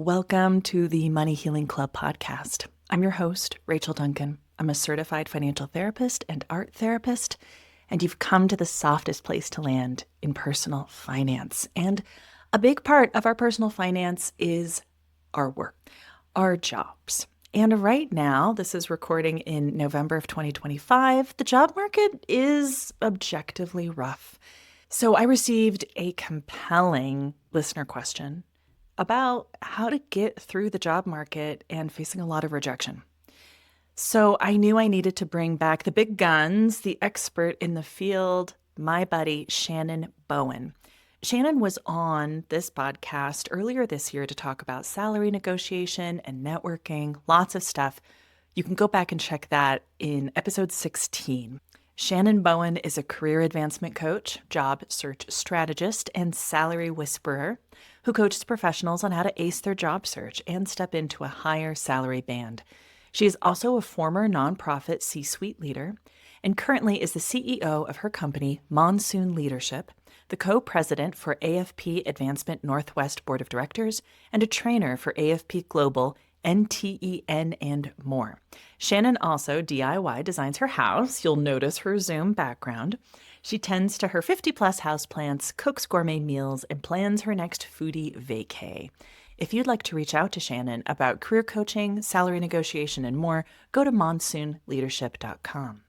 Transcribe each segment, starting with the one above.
Welcome to the Money Healing Club podcast. I'm your host, Rachel Duncan. I'm a certified financial therapist and art therapist, and you've come to the softest place to land in personal finance. And a big part of our personal finance is our work, our jobs. And right now, this is recording in November of 2025, the job market is objectively rough. So I received a compelling listener question about how to get through the job market and facing a lot of rejection. So I knew I needed to bring back the big guns, the expert in the field, my buddy, Shannon Bowen. Shannon was on this podcast earlier this year to talk about salary negotiation and networking, lots of stuff. You can go back and check that in episode 16. Shannon Bowen is a career advancement coach, job search strategist, and salary whisperer who coaches professionals on how to ace their job search and step into a higher salary band. She is also a former nonprofit C-suite leader and currently is the CEO of her company, Monsoon Leadership, the co-president for AFP Advancement Northwest Board of Directors, and a trainer for AFP Global, NTEN, and more. Shannon also DIY designs her house. You'll notice her Zoom background. She tends to her 50-plus houseplants, cooks gourmet meals, and plans her next foodie vacay. If you'd like to reach out to Shannon about career coaching, salary negotiation, and more, go to monsoonleadership.com.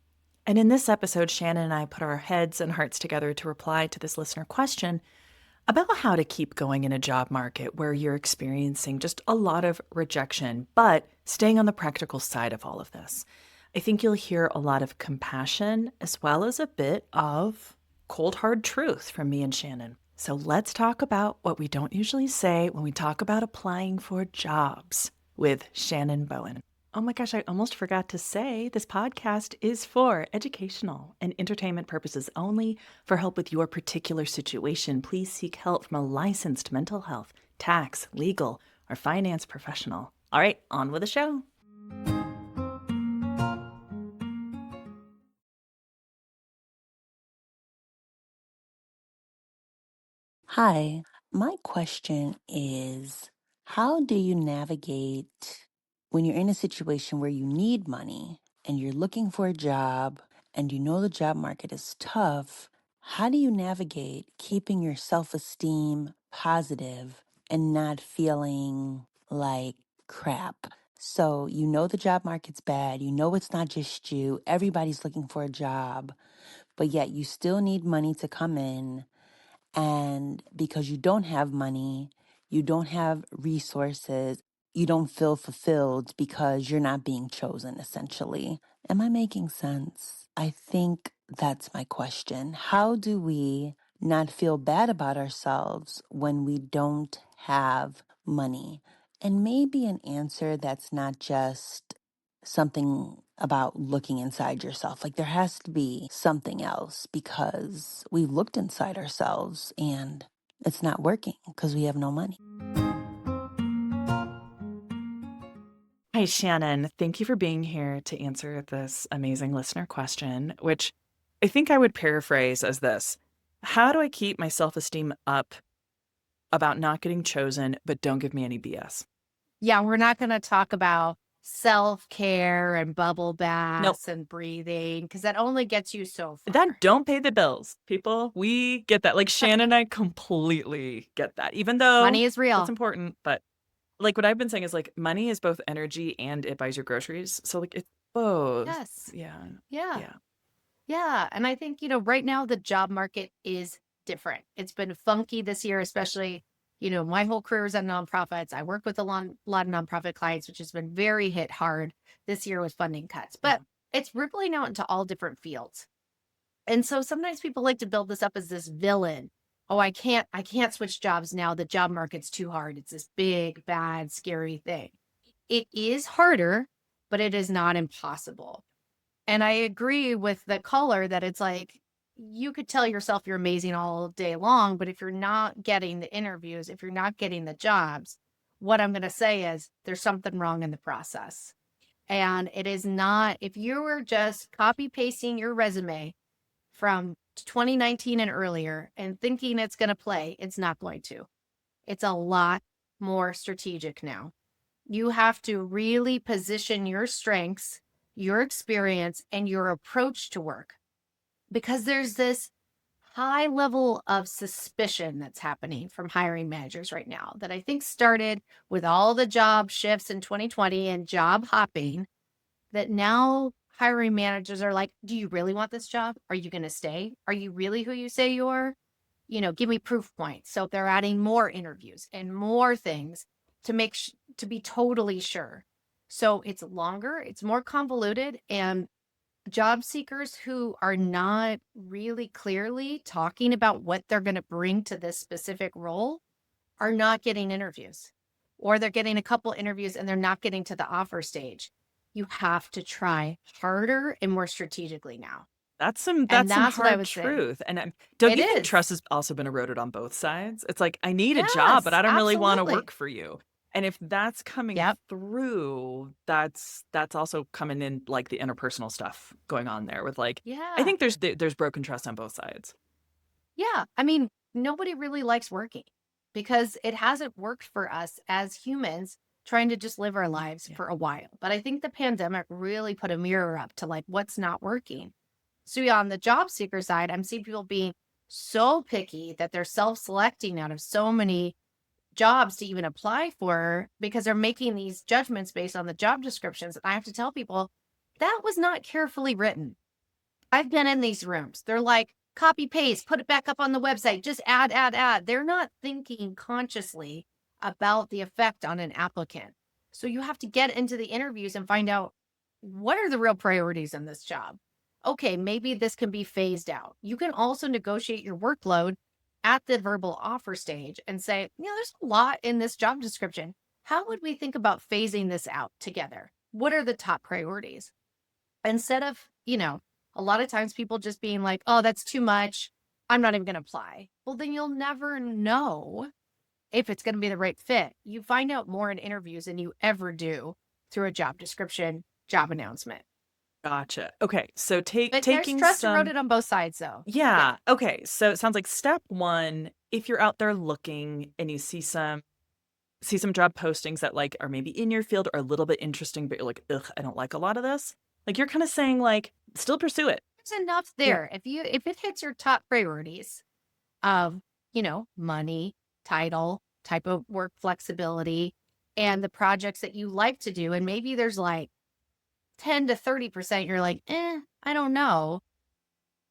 And in this episode, Shannon and I put our heads and hearts together to reply to this listener question about how to keep going in a job market where you're experiencing just a lot of rejection, but staying on the practical side of all of this. I think you'll hear a lot of compassion as well as a bit of cold, hard truth from me and Shannon. So let's talk about what we don't usually say when we talk about applying for jobs with Shannon Bowen. Oh my gosh, I almost forgot to say this podcast is for educational and entertainment purposes only. For help with your particular situation, please seek help from a licensed mental health, tax, legal, or finance professional. All right, on with the show. Hi, my question is, how do you navigate when you're in a situation where you need money and you're looking for a job and you know the job market is tough? How do you navigate keeping your self-esteem positive and not feeling like crap? So you know the job market's bad, you know it's not just you, everybody's looking for a job, but yet you still need money to come in. And because you don't have money, you don't have resources, you don't feel fulfilled because you're not being chosen, essentially. Am I making sense? I think that's my question. How do we not feel bad about ourselves when we don't have money? And maybe an answer that's not just something about looking inside yourself. Like there has to be something else because we've looked inside ourselves and it's not working because we have no money. Hi, Shannon. Thank you for being here to answer this amazing listener question, which I think I would paraphrase as this. How do I keep my self-esteem up about not getting chosen, but don't give me any BS? Yeah, we're not going to talk about self-care and bubble baths and breathing because that only gets you so far. That don't pay the bills, people. We get that. Like Shannon and I completely get that, even though Money is real. it's important. But like what I've been saying is like money is both energy and it buys your groceries. So like it's both. Yes. Yeah. Yeah. And I think, right now the job market is different. It's been funky this year, especially, my whole career is in nonprofits. I work with a lot of nonprofit clients, which has been very hit hard this year with funding cuts, but it's rippling out into all different fields. And so sometimes people like to build this up as this villain. Oh, I can't switch jobs now. The job market's too hard. It's this big, bad, scary thing. It is harder, but it is not impossible. And I agree with the caller that it's like, you could tell yourself you're amazing all day long, but if you're not getting the interviews, if you're not getting the jobs, what I'm going to say is there's something wrong in the process. And it is not, if you were just copy pasting your resume from 2019 and earlier and thinking it's going to play, it's not going to. It's a lot more strategic now. You have to really position your strengths, your experience, and your approach to work, because there's this high level of suspicion that's happening from hiring managers right now that I think started with all the job shifts in 2020 and job hopping, that now hiring managers are like, do you really want this job? Are you going to stay? Are you really who you say you are? Give me proof points. So they're adding more interviews and more things to to be totally sure. So it's longer, it's more convoluted, and job seekers who are not really clearly talking about what they're going to bring to this specific role are not getting interviews, or they're getting a couple interviews and they're not getting to the offer stage. You have to try harder and more strategically now. That's some That's what I hard would say. truth. And don't It you think is. trust has also been eroded on both sides? It's like, I need a job, but Yes, I don't really want to absolutely. work for you. And if that's coming Yep. through, that's also coming in, like the interpersonal stuff going on there with, like, I Yeah. think there's broken trust on both sides. Yeah. I mean, nobody really likes working because it hasn't worked for us as humans trying to just live our lives Yeah. for a while. But I think the pandemic really put a mirror up to like what's not working. So yeah, on the job seeker side, I'm seeing people being so picky that they're self-selecting out of so many jobs to even apply for because they're making these judgments based on the job descriptions. And I have to tell people that was not carefully written. I've been in these rooms. They're like, copy paste, put it back up on the website, just add, add, add. They're not thinking consciously about the effect on an applicant. So you have to get into the interviews and find out, what are the real priorities in this job? Okay, maybe this can be phased out. You can also negotiate your workload at the verbal offer stage and say, there's a lot in this job description. How would we think about phasing this out together? What are the top priorities? Instead of, a lot of times people just being like, oh, that's too much, I'm not even going to apply. Well, then you'll never know if it's going to be the right fit. You find out more in interviews than you ever do through a job description, job announcement. Gotcha. Okay. So But there's taking trust some, eroded on both sides, though. yeah. Okay. So it sounds like step one, if you're out there looking and you see some job postings that, like, are maybe in your field or a little bit interesting, but you're like, ugh, I don't like a lot of this. Like, you're kind of saying, like, still pursue it. There's enough there. If it hits your top priorities of, money, title, type of work flexibility, and the projects that you like to do, and maybe there's like 10 to 30%, you're like, I don't know.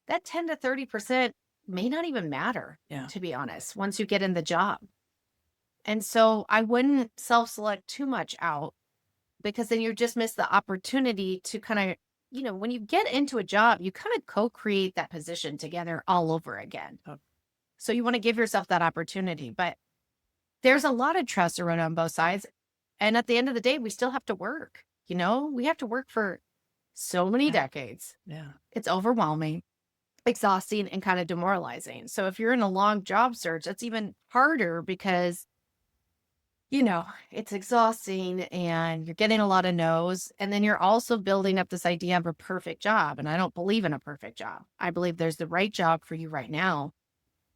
That 10 to 30% may not even matter, to be honest, once you get in the job. And so I wouldn't self-select too much out, because then you just miss the opportunity to kind of, when you get into a job, you kind of co-create that position together all over again. Oh. So you want to give yourself that opportunity, but there's a lot of trust around on both sides. And at the end of the day, we still have to work. We have to work for so many decades. Yeah. It's overwhelming, exhausting, and kind of demoralizing. So if you're in a long job search, that's even harder because, it's exhausting and you're getting a lot of no's. And then you're also building up this idea of a perfect job. And I don't believe in a perfect job. I believe there's the right job for you right now,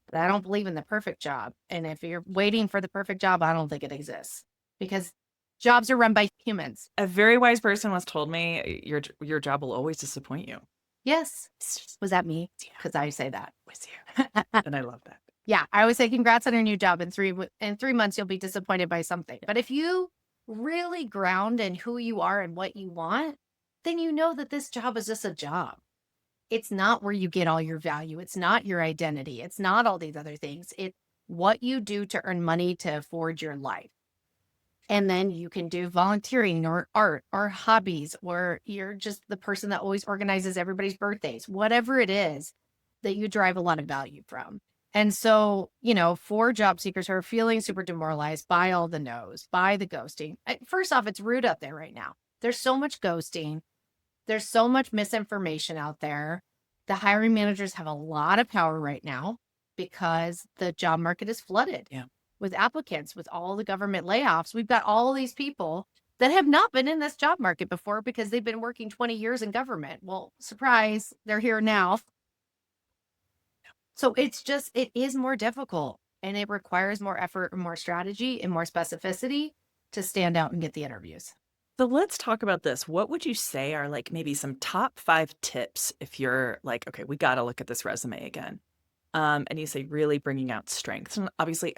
but I don't believe in the perfect job. And if you're waiting for the perfect job, I don't think it exists, because jobs are run by humans. A very wise person once told me, your job will always disappoint you. Yes. Was that me? Because I say that. Was you. And I love that. Yeah. I always say, congrats on your new job. In 3 months, you'll be disappointed by something. But if you really ground in who you are and what you want, then you know that this job is just a job. It's not where you get all your value. It's not your identity. It's not all these other things. It's what you do to earn money to afford your life. And then you can do volunteering or art or hobbies, or you're just the person that always organizes everybody's birthdays, whatever it is that you derive a lot of value from. And so, for job seekers who are feeling super demoralized by all the no's, by the ghosting, first off, it's rude out there right now. There's so much ghosting. There's so much misinformation out there. The hiring managers have a lot of power right now because the job market is flooded with applicants, with all the government layoffs. We've got all these people that have not been in this job market before because they've been working 20 years in government. Well, surprise, they're here now. So it is more difficult. And it requires more effort and more strategy and more specificity to stand out and get the interviews. So let's talk about this. What would you say are like maybe some top 5 tips if you're like, okay, we got to look at this resume again? And you say really bringing out strengths. And obviously,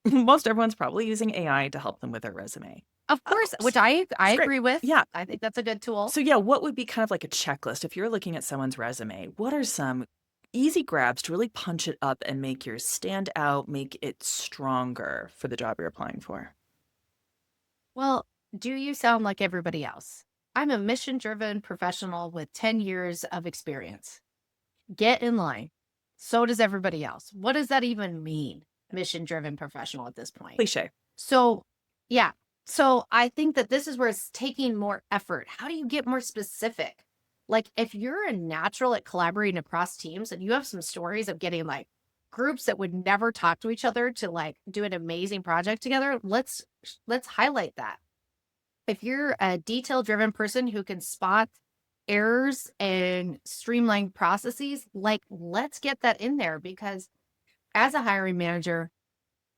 most everyone's probably using AI to help them with their resume. Of course, which I It's great. agree with. Yeah. I think that's a good tool. So yeah, what would be kind of like a checklist if you're looking at someone's resume? What are some easy grabs to really punch it up and make yours stand out, make it stronger for the job you're applying for? Well, do you sound like everybody else? I'm a mission-driven professional with 10 years of experience. Get in line. So does everybody else. What does that even mean? Mission-driven professional at this point. Cliche. So, yeah. So I think that this is where it's taking more effort. How do you get more specific? Like if you're a natural at collaborating across teams and you have some stories of getting like groups that would never talk to each other to like do an amazing project together, let's highlight that. If you're a detail driven person who can spot errors and streamline processes, like let's get that in there because as a hiring manager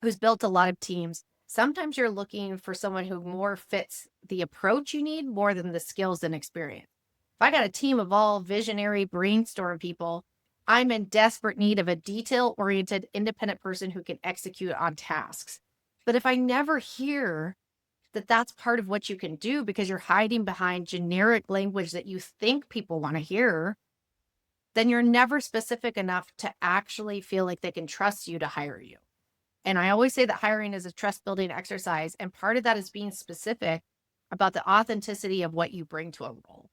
who's built a lot of teams, sometimes you're looking for someone who more fits the approach you need more than the skills and experience. If I got a team of all visionary brainstorm people, I'm in desperate need of a detail oriented, independent person who can execute on tasks. But if I never hear that that's part of what you can do because you're hiding behind generic language that you think people want to hear, then you're never specific enough to actually feel like they can trust you to hire you. And I always say that hiring is a trust building exercise. And part of that is being specific about the authenticity of what you bring to a role.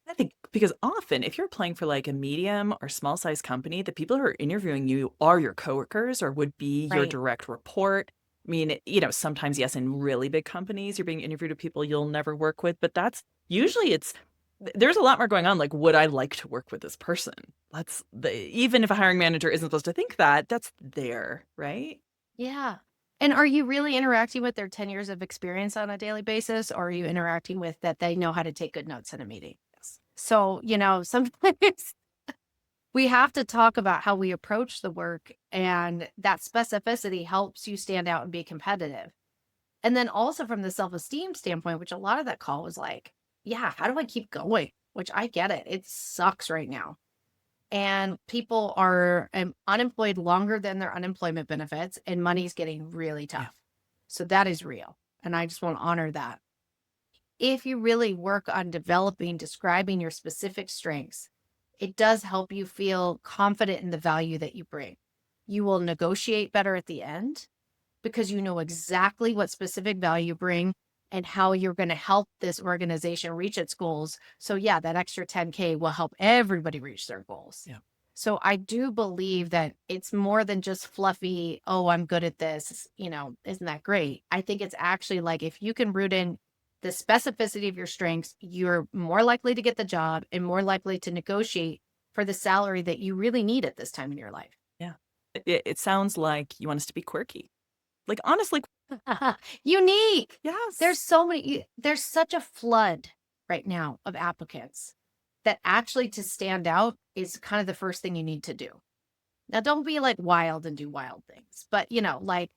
I think because often if you're applying for like a medium or small size company, the people who are interviewing you are your coworkers or would be your Right. direct report. I mean, sometimes, yes, in really big companies, you're being interviewed with people you'll never work with, but that's usually there's a lot more going on. Like, would I like to work with this person? Even if a hiring manager isn't supposed to think that, that's there, right? Yeah. And are you really interacting with their 10 years of experience on a daily basis? Or are you interacting with that they know how to take good notes in a meeting? Yes. So, sometimes we have to talk about how we approach the work, and that specificity helps you stand out and be competitive. And then also from the self-esteem standpoint, which a lot of that call was like, yeah, how do I keep going? Which I get it. It sucks right now. And people are unemployed longer than their unemployment benefits, and money's getting really tough. Yeah. So that is real. And I just want to honor that. If you really work on describing your specific strengths, it does help you feel confident in the value that you bring. You will negotiate better at the end because you know exactly what specific value you bring and how you're going to help this organization reach its goals. So yeah, that extra 10K will help everybody reach their goals. Yeah. So I do believe that it's more than just fluffy, oh, I'm good at this, isn't that great? I think it's actually like if you can root in the specificity of your strengths, you're more likely to get the job and more likely to negotiate for the salary that you really need at this time in your life. Yeah. It sounds like you want us to be quirky. Like, honestly, Unique. yes. There's such a flood right now of applicants that actually to stand out is kind of the first thing you need to do. Now, don't be like wild and do wild things, but like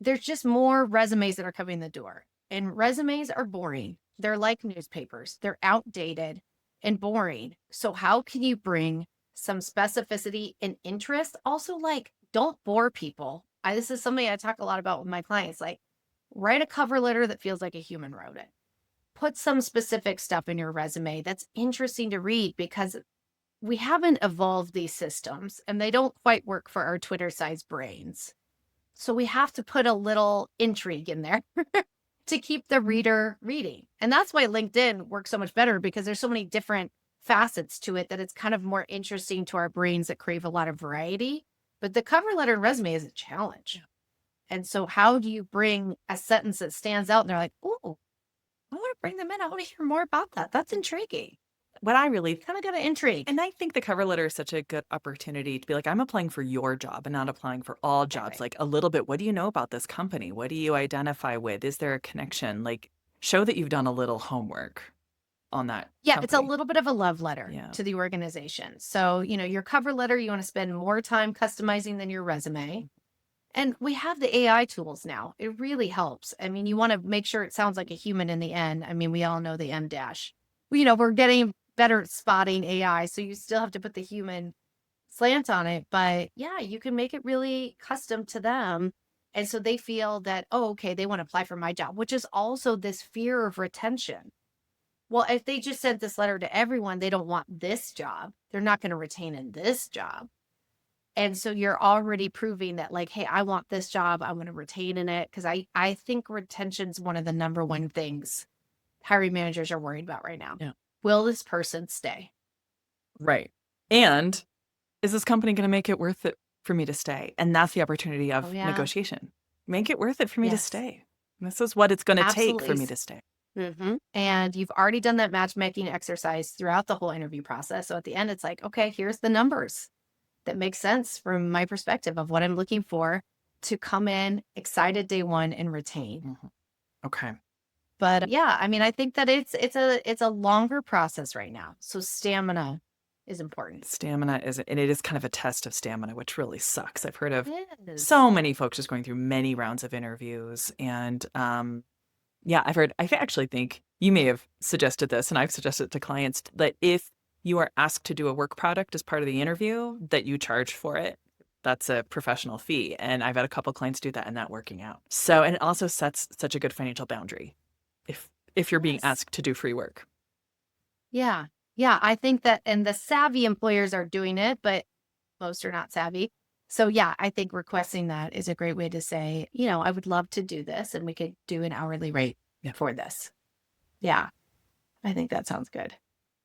there's just more resumes that are coming in the door, and resumes are boring. They're like newspapers. They're outdated and boring. So how can you bring some specificity and interest? Also, like, don't bore people. This is something I talk a lot about with my clients. Like, write a cover letter that feels like a human wrote it. Put some specific stuff in your resume that's interesting to read because we haven't evolved these systems and they don't quite work for our Twitter-sized brains. So we have to put a little intrigue in there to keep the reader reading. And that's why LinkedIn works so much better because there's so many different facets to it that it's kind of more interesting to our brains that crave a lot of variety. But the cover letter and resume is a challenge. And so how do you bring a sentence that stands out and they're like, oh, I want to bring them in. I want to hear more about that. That's intriguing. What I really Kind of got to intrigue. And I think the cover letter is such a good opportunity to be like, I'm applying for your job and not applying for all jobs. Right. Like a little bit, what do you know about this company? What do you identify with? Is there a connection? Like show that you've done a little homework. on that Yeah, it's a company. little bit of a love letter Yeah. to the organization. So, your cover letter, you want to spend more time customizing than your resume. And we have the AI tools now. It really helps. I mean, you want to make sure it sounds like a human in the end. I mean, we all know the M dash. We're getting better at spotting AI, so you still have to put the human slant on it. But yeah, you can make it really custom to them. And so they feel that, oh, okay, they want to apply for my job, which is also this fear of retention. Well, if they just sent this letter to everyone, they don't want this job. They're not going to retain in this job. And so you're already proving that, like, hey, I want this job. I'm going to retain in it. Because I think retention's one of the number one things hiring managers are worried about right now. Yeah. Will this person stay? Right. And is this company going to make it worth it for me to stay? And that's the opportunity of Yeah. negotiation. Make it worth it for me to Yes. stay. And this is what it's going to take for Absolutely. me to stay. And you've already done that matchmaking exercise throughout the whole interview process. So at the end, it's like, okay, here's the numbers that make sense from my perspective of what I'm looking for to come in excited day one and retain. Okay. But yeah, I mean, I think that it's a longer process right now. So stamina is important. Stamina is, and it is kind of a test of stamina, which really sucks. I've heard of It is. so many folks just going through many rounds of interviews. And yeah, I actually think you may have suggested this, and I've suggested it to clients, that if you are asked to do a work product as part of the interview, that you charge for it. That's a professional fee. And I've had a couple clients do that and not working out. So, and it also sets such a good financial boundary if you're being Yes. asked to do free work. Yeah. Yeah. I think that, and the savvy employers are doing it, but most are not savvy. So yeah, I think requesting that is a great way to say, I would love to do this and we could do an hourly rate for this. Yeah. I think that sounds good.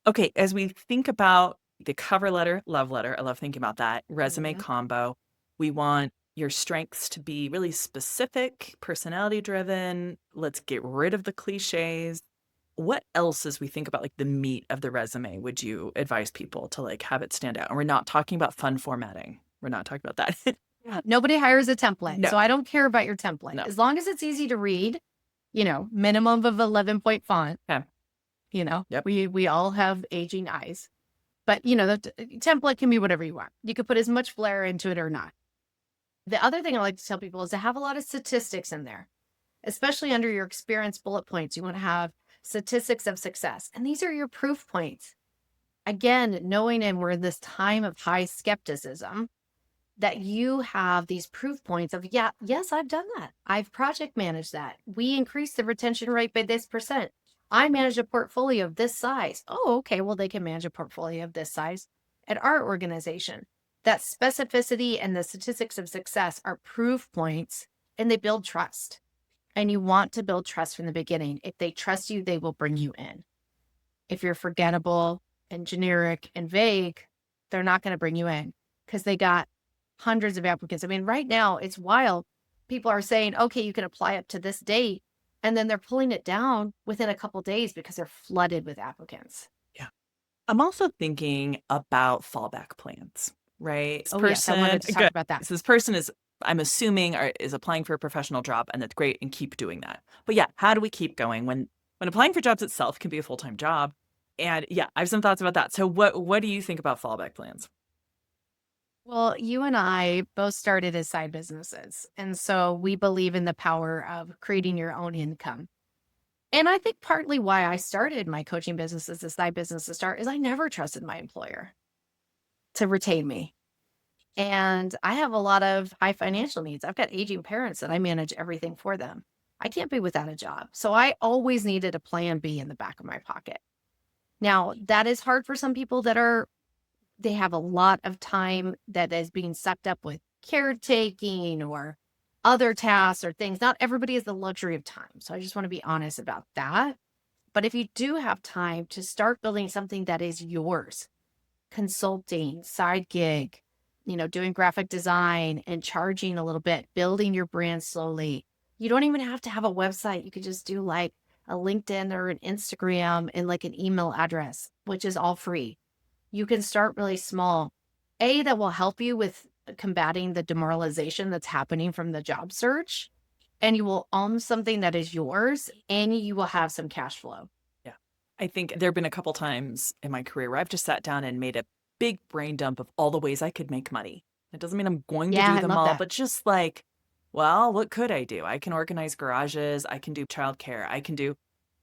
Okay, as we think about the cover letter, love letter, I love thinking about that, resume combo, we want your strengths to be really specific, personality driven. Let's get rid of the cliches. What else, as we think about like the meat of the resume, would you advise people to like have it stand out? And we're not talking about fun formatting. We're not talking about that. Nobody hires a template. No. So I don't care about your template. No. As long as it's easy to read, minimum of 11-point font. Okay. Yep. We all have aging eyes. But, the template can be whatever you want. You could put as much flair into it or not. The other thing I like to tell people is to have a lot of statistics in there, especially under your experience bullet points. You want to have statistics of success. And these are your proof points. Again, knowing, and we're in this time of high skepticism, that you have these proof points of, yes, I've done that. I've project managed that. We increased the retention rate by this percent. I manage a portfolio of this size. Oh, okay. Well, they can manage a portfolio of this size at our organization. That specificity and the statistics of success are proof points, and they build trust. And you want to build trust from the beginning. If they trust you, they will bring you in. If you're forgettable and generic and vague, they're not going to bring you in because they got hundreds of applicants. I mean, right now it's wild. People are saying, okay, you can apply up to this date. And then they're pulling it down within a couple of days because they're flooded with applicants. Yeah. I'm also thinking about fallback plans, right? Yes, I wanted to talk about that. So this person is, I'm assuming, is applying for a professional job, and that's great, and keep doing that. But yeah, how do we keep going when applying for jobs itself can be a full-time job? And yeah, I have some thoughts about that. So what do you think about fallback plans? Well, you and I both started as side businesses. And so we believe in the power of creating your own income. And I think partly why I started my coaching business as a side business to start is I never trusted my employer to retain me. And I have a lot of high financial needs. I've got aging parents that I manage everything for them. I can't be without a job. So I always needed a plan B in the back of my pocket. Now, that is hard for some people they have a lot of time that is being sucked up with caretaking or other tasks or things. Not everybody has the luxury of time. So I just want to be honest about that. But if you do have time to start building something that is yours, consulting, side gig, doing graphic design and charging a little bit, building your brand slowly. You don't even have to have a website. You could just do like a LinkedIn or an Instagram and like an email address, which is all free. You can start really small. That will help you with combating the demoralization that's happening from the job search. And you will own something that is yours and you will have some cash flow. Yeah. I think there have been a couple times in my career where I've just sat down and made a big brain dump of all the ways I could make money. It doesn't mean I'm going to Yeah, do I them love all, that. but just like, well, what could I do? I can organize garages. I can do childcare. I can do,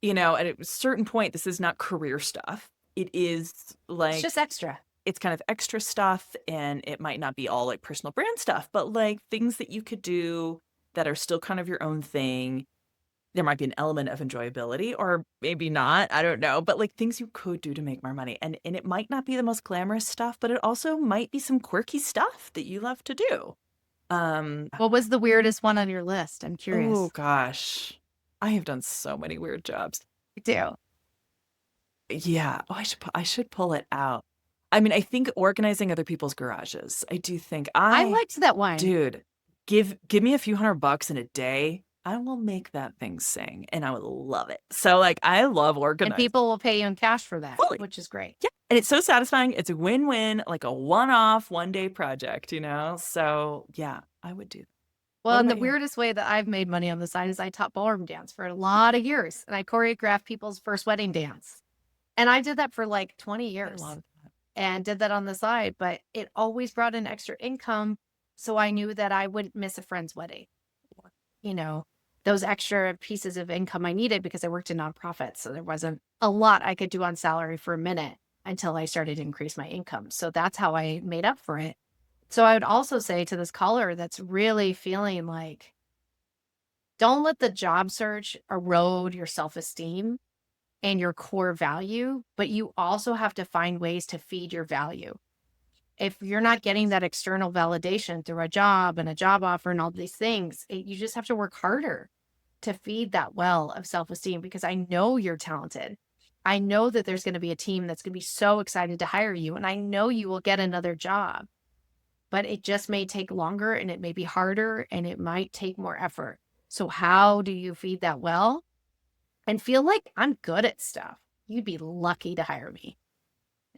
at a certain point, this is not career stuff. It is It's like, just extra. it's kind of extra stuff, and it might not be all like personal brand stuff, but like things that you could do that are still kind of your own thing. There might be an element of enjoyability or maybe not, I don't know, but like things you could do to make more money. And it might not be the most glamorous stuff, but it also might be some quirky stuff that you love to do. Um, What was the weirdest one on your list? I'm oh curious. gosh. I have done so many weird jobs. I do. Yeah. Oh, I should pull it out. I mean, I think organizing other people's garages. I do think I liked that one. dude, give me a few $100 in a day. I will make that thing sing and I would love it. So like I love And organizing. people will pay you in cash for that, Fully. which is great. Yeah. And it's so satisfying. It's a win-win, like a one-off, one-day project. So yeah, I would do that. Well, What and the about you? weirdest way that I've made money on the side is I taught ballroom dance for a lot of years and I choreographed people's first wedding dance. And I did that for like 20 I years love that. and did that on the side, but it always brought in extra income. So I knew that I wouldn't miss a friend's wedding. You know, those extra pieces of income I needed because I worked in nonprofits. So there wasn't a lot I could do on salary for a minute until I started to increase my income. So that's how I made up for it. So I would also say to this caller that's really feeling like, don't let the job search erode your self-esteem and your core value, but you also have to find ways to feed your value. If you're not getting that external validation through a job and a job offer and all these things, you just have to work harder to feed that well of self-esteem because I know you're talented. I know that there's going to be a team that's going to be so excited to hire you, and I know you will get another job, but it just may take longer and it may be harder and it might take more effort. So how do you feed that well and feel like I'm good at stuff? You'd be lucky to hire me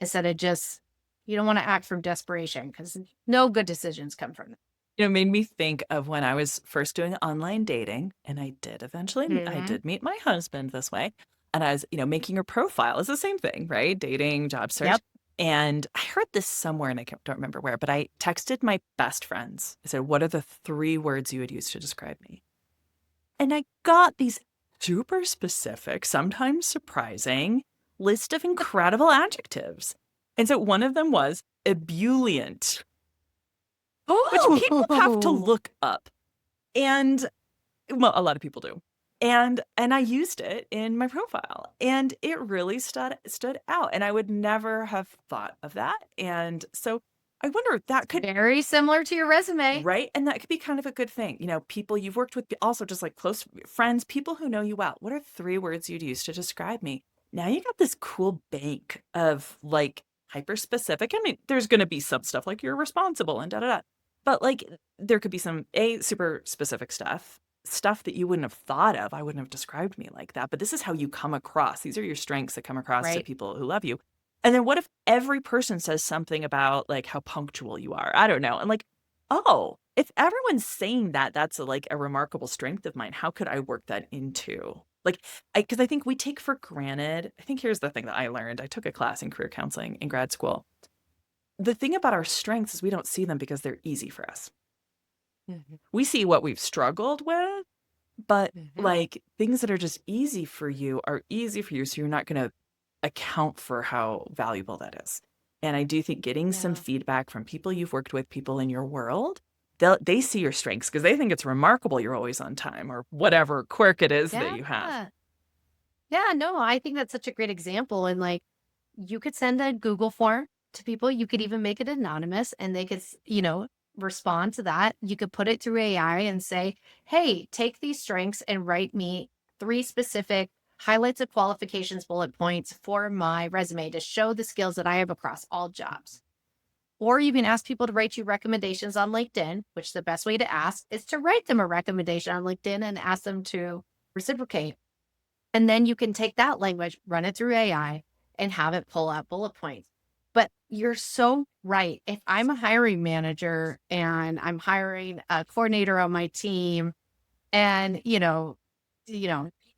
instead of just, you don't want to act from desperation because no good decisions come from that. It made me think of when I was first doing online dating, and I Mm-hmm. did meet my husband this way. And I was, making a profile. It's the same thing, right? Dating, job search. Yep. And I heard this somewhere and don't remember where, but I texted my best friends. I said, what are the 3 words you would use to describe me? And I got these super specific, sometimes surprising list of incredible adjectives. And so one of them was ebullient, which people have to Oh, look up. And well, a lot of people do. And I used it in my profile and it really stood out. And I would never have thought of that. And so I wonder if that could very similar to your resume. right. And that could be kind of a good thing. People you've worked with, also just like close friends, people who know you well. What are 3 words you'd use to describe me? Now you got this cool bank of like hyper specific. I mean, there's going to be some stuff like you're responsible and da da da. But like there could be some super specific stuff that you wouldn't have thought of. I wouldn't have described me like that. But this is how you come across. These are your strengths that come across to Right. people who love you. And then what if every person says something about like how punctual you are? I don't know. And like, oh, if everyone's saying that, that's like a remarkable strength of mine. How could I work that into like, because I think we take for granted. I think here's the thing that I learned. I took a class in career counseling in grad school. The thing about our strengths is we don't see them because they're easy for us. Mhm. We see what we've struggled with, but Mhm. like things that are just easy for you are easy for you. So you're not going to account for how valuable that is. And I do think getting some Yeah. feedback from people you've worked with, people in your world, they see your strengths because they think it's remarkable you're always on time or whatever quirk it is that you have. Yeah. Yeah. No, I think that's such a great example. And like, you could send a Google form to people. You could even make it anonymous and they could, respond to that. You could put it through AI and say, hey, take these strengths and write me 3 specific highlights of qualifications, bullet points for my resume to show the skills that I have across all jobs. Or you can ask people to write you recommendations on LinkedIn, which the best way to ask is to write them a recommendation on LinkedIn and ask them to reciprocate. And then you can take that language, run it through AI, and have it pull out bullet points. But you're so right. If I'm a hiring manager and I'm hiring a coordinator on my team and, you know,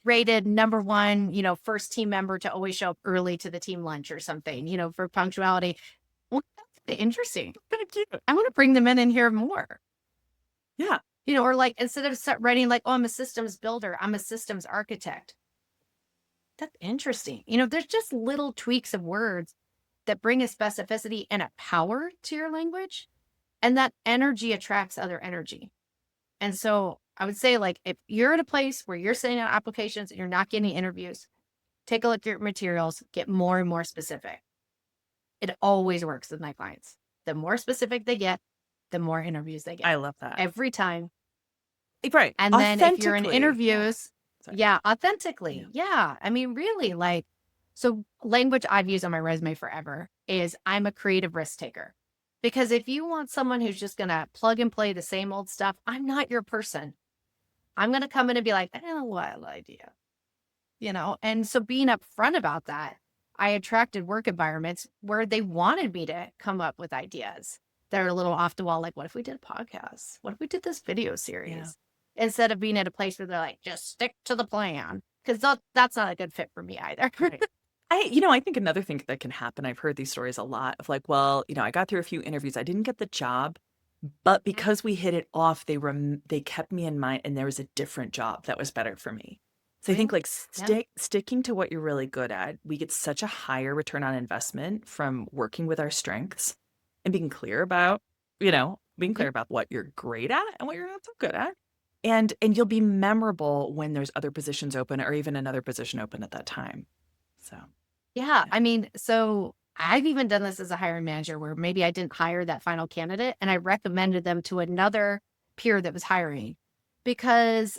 rated number one, first team member to always show up early to the team lunch or something, for punctuality. Well, that's interesting. I want to bring them in and hear more. Yeah. Or like, instead of writing like, oh, I'm a systems builder, I'm a systems architect. That's interesting. There's just little tweaks of words that bring a specificity and a power to your language. And that energy attracts other energy. And so I would say, like, if you're at a place where you're sending out applications and you're not getting interviews, take a look at your materials, get more and more specific. It always works with my clients. The more specific they get, the more interviews they get. I love that. Every time. Right. And then if you're in Authentically. interviews, authentically. Yeah. I mean, really, like, so language I've used on my resume forever is I'm a creative risk taker. Because if you want someone who's just going to plug and play the same old stuff, I'm not your person. I'm going to come in and be like, I have a wild idea, And so being upfront about that, I attracted work environments where they wanted me to come up with ideas that are a little off the wall. Like, what if we did a podcast? What if we did this video series? Yeah. Instead of being at a place where they're like, just stick to the plan. Because that's not a good fit for me either. Right. I think another thing that can happen, I've heard these stories a lot of like, well, I got through a few interviews. I didn't get the job, but because we hit it off, they kept me in mind and there was a different job that was better for me. So I think like sticking to what you're really good at, we get such a higher return on investment from working with our strengths and being clear about, about what you're great at and what you're not so good at. And you'll be memorable when there's other positions open or even another position open at that time. So, yeah. I mean, so I've even done this as a hiring manager where maybe I didn't hire that final candidate and I recommended them to another peer that was hiring because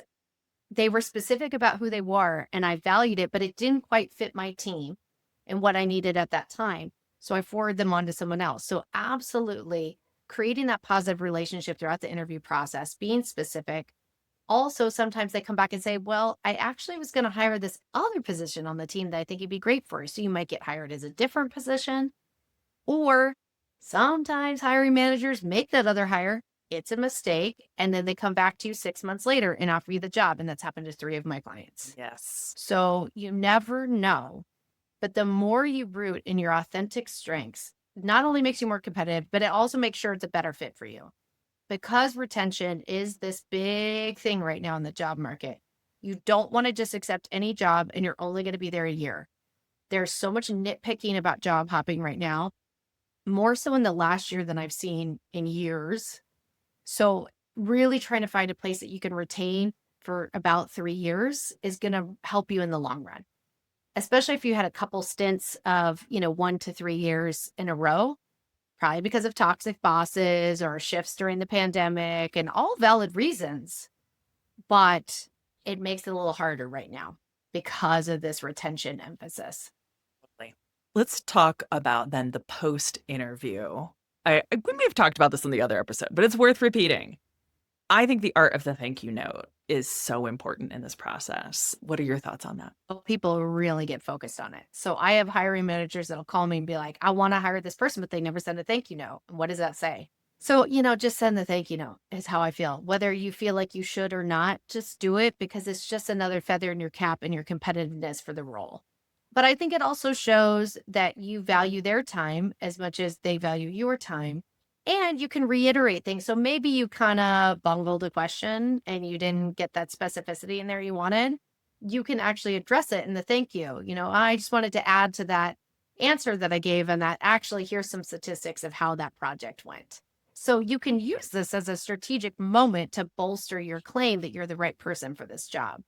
they were specific about who they were and I valued it, but it didn't quite fit my team and what I needed at that time. So I forwarded them on to someone else. So absolutely creating that positive relationship throughout the interview process, being specific. Also, sometimes they come back and say, well, I actually was going to hire this other position on the team that I think you'd be great for. So you might get hired as a different position. Or sometimes hiring managers make that other hire. It's a mistake. And then they come back to you 6 months later and offer you the job. And that's happened to 3 of my clients. yes. So you never know. But the more you root in your authentic strengths, not only makes you more competitive, but it also makes sure it's a better fit for you. Because retention is this big thing right now in the job market. You don't want to just accept any job and you're only going to be there a year. There's so much nitpicking about job hopping right now, more so in the last year than I've seen in years. So really trying to find a place that you can retain for about 3 years is going to help you in the long run, especially if you had a couple stints of, 1 to 3 years in a row. Probably because of toxic bosses or shifts during the pandemic and all valid reasons. But it makes it a little harder right now because of this retention emphasis. Let's talk about then the post-interview. We may have talked about this in the other episode, but it's worth repeating. I think the art of the thank you note is so important in this process. What are your thoughts on that? Well, people really get focused on it. So I have hiring managers that'll call me and be like, I want to hire this person, but they never send a thank you note. And what does that say? So, just send the thank you note is how I feel. Whether you feel like you should or not, just do it because it's just another feather in your cap and your competitiveness for the role. But I think it also shows that you value their time as much as they value your time. And you can reiterate things. So maybe you kind of bungled a question and you didn't get that specificity in there you wanted. You can actually address it in the thank you. I just wanted to add to that answer that I gave and that actually here's some statistics of how that project went. So you can use this as a strategic moment to bolster your claim that you're the right person for this job.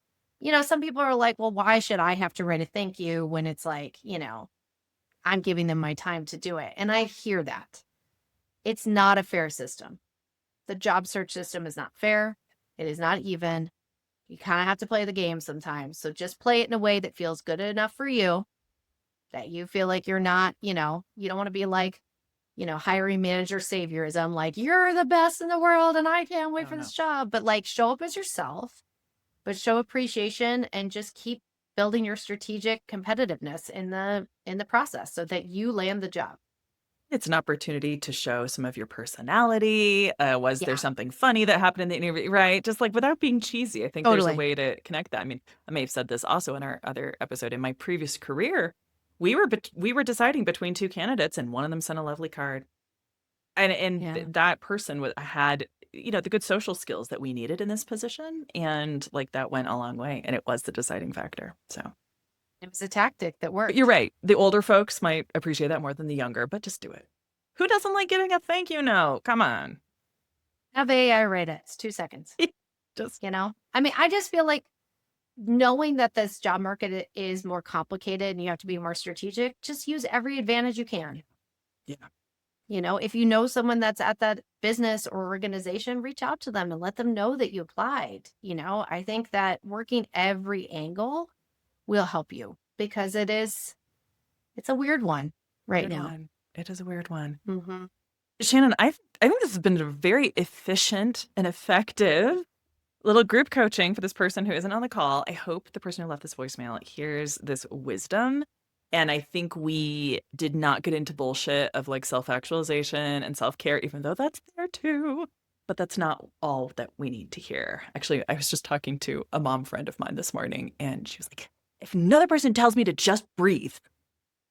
Some people are like, well, why should I have to write a thank you when it's like, I'm giving them my time to do it. And I hear that. It's not a fair system. The job search system is not fair. It is not even. You kind of have to play the game sometimes. So just play it in a way that feels good enough for you, that you feel like you're not, you don't want to be like, hiring manager savior is I'm like, you're the best in the world and I can't wait for this job. But like show up as yourself, but show appreciation and just keep building your strategic competitiveness in the process so that you land the job. It's an opportunity to show some of your personality. Was there something funny that happened in the interview, right? Just like without being cheesy. I think there's a way to connect that. I mean, I may have said this also in our other episode. In my previous career, we were deciding between two candidates, and one of them sent a lovely card. And that person had, the good social skills that we needed in this position. And like that went a long way. And it was the deciding factor. So it was a tactic that worked. But you're right. The older folks might appreciate that more than the younger, but just do it. Who doesn't like getting a thank you note? Come on. Have AI write it. It's 2 seconds. I mean, I just feel like knowing that this job market is more complicated and you have to be more strategic, just use every advantage you can. Yeah. If you know someone that's at that business or organization, reach out to them and let them know that you applied. I think that working every angle will help you because it's a weird one now. It is a weird one. Mm-hmm. Shannon, I think this has been a very efficient and effective little group coaching for this person who isn't on the call. I hope the person who left this voicemail hears this wisdom. And I think we did not get into bullshit of like self-actualization and self-care, even though that's there too. But that's not all that we need to hear. Actually, I was just talking to a mom friend of mine this morning, and she was like, if another person tells me to just breathe,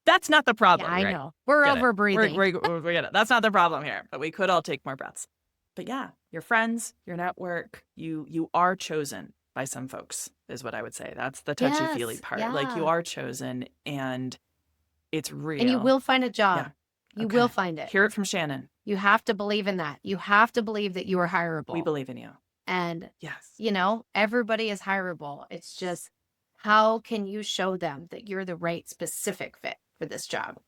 that's not the problem. Yeah, I know. We're over breathing. We get it. That's not the problem here. But we could all take more breaths. But yeah, your friends, your network, you are chosen by some folks, is what I would say. That's the touchy-feely part. Yeah. Like you are chosen, and it's real. And you will find a job. Yeah. You will find it. Hear it from Shannon. You have to believe in that. You have to believe that you are hireable. We believe in you. And yes, everybody is hireable. It's just, how can you show them that you're the right specific fit for this job?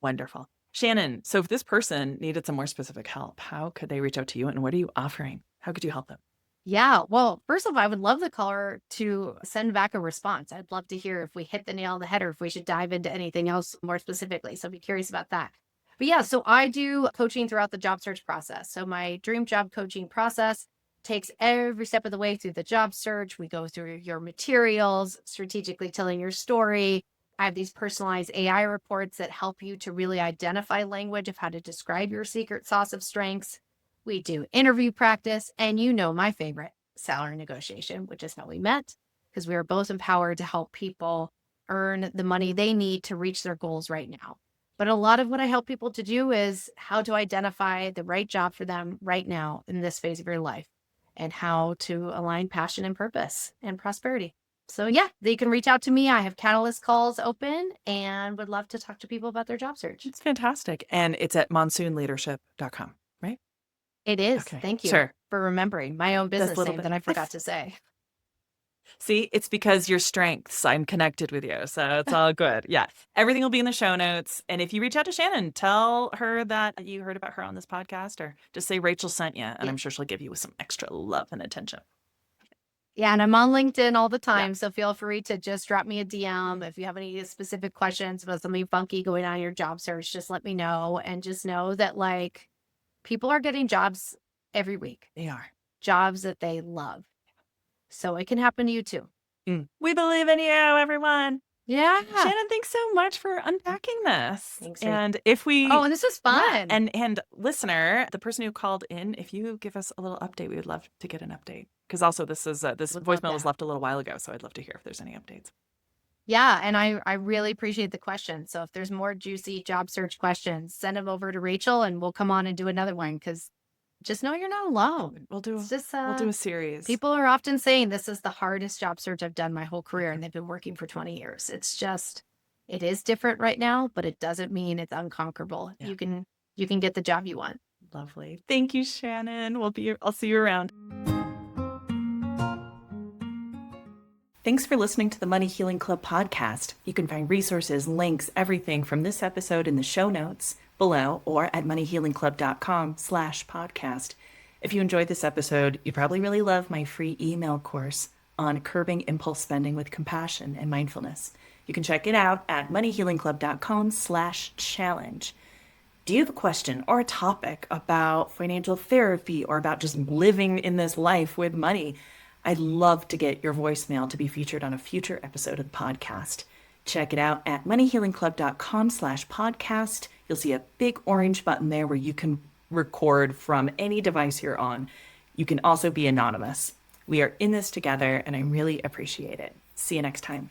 Wonderful. Shannon, so if this person needed some more specific help, how could they reach out to you, and what are you offering? How could you help them? Yeah, well, first of all, I would love the caller to send back a response. I'd love to hear if we hit the nail on the head or if we should dive into anything else more specifically. So I'd be curious about that. But yeah, so I do coaching throughout the job search process. So my dream job coaching process takes every step of the way through the job search. We go through your materials, strategically telling your story. I have these personalized AI reports that help you to really identify language of how to describe your secret sauce of strengths. We do interview practice, and my favorite, salary negotiation, which is how we met, because we are both empowered to help people earn the money they need to reach their goals right now. But a lot of what I help people to do is how to identify the right job for them right now in this phase of your life, and how to align passion and purpose and prosperity. So yeah, they can reach out to me. I have Catalyst calls open and would love to talk to people about their job search. It's fantastic. And it's at monsoonleadership.com, right? It is. Okay. Thank you for remembering my own business name that I forgot to say. See, it's because your strengths, I'm connected with you. So it's all good. Yeah. Everything will be in the show notes. And if you reach out to Shannon, tell her that you heard about her on this podcast, or just say Rachel sent you. And I'm sure she'll give you some extra love and attention. Yeah, and I'm on LinkedIn all the time, so feel free to just drop me a DM. If you have any specific questions about something funky going on in your job search, just let me know. And just know that, people are getting jobs every week. They are. Jobs that they love. So it can happen to you too. We believe in you, everyone. Yeah. Shannon, thanks so much for unpacking this. Thanks. And if we... Oh, and this was fun. Yeah, and listener, the person who called in, if you give us a little update, we would love to get an update. Because also this voicemail was left a little while ago, so I'd love to hear if there's any updates. Yeah, and I really appreciate the question. So if there's more juicy job search questions, send them over to Rachel, and we'll come on and do another one, because just know you're not alone. We'll do a series. People are often saying this is the hardest job search I've done my whole career, and they've been working for 20 years. It's just, it is different right now, but it doesn't mean it's unconquerable. Yeah. You can get the job you want. Lovely. Thank you, Shannon. I'll see you around. Thanks for listening to the Money Healing Club podcast. You can find resources, links, everything from this episode in the show notes below or at moneyhealingclub.com/podcast. If you enjoyed this episode, you probably really love my free email course on curbing impulse spending with compassion and mindfulness. You can check it out at moneyhealingclub.com/challenge. Do you have a question or a topic about financial therapy or about just living in this life with money? I'd love to get your voicemail to be featured on a future episode of the podcast. Check it out at moneyhealingclub.com/podcast. You'll see a big orange button there where you can record from any device you're on. You can also be anonymous. We are in this together, and I really appreciate it. See you next time.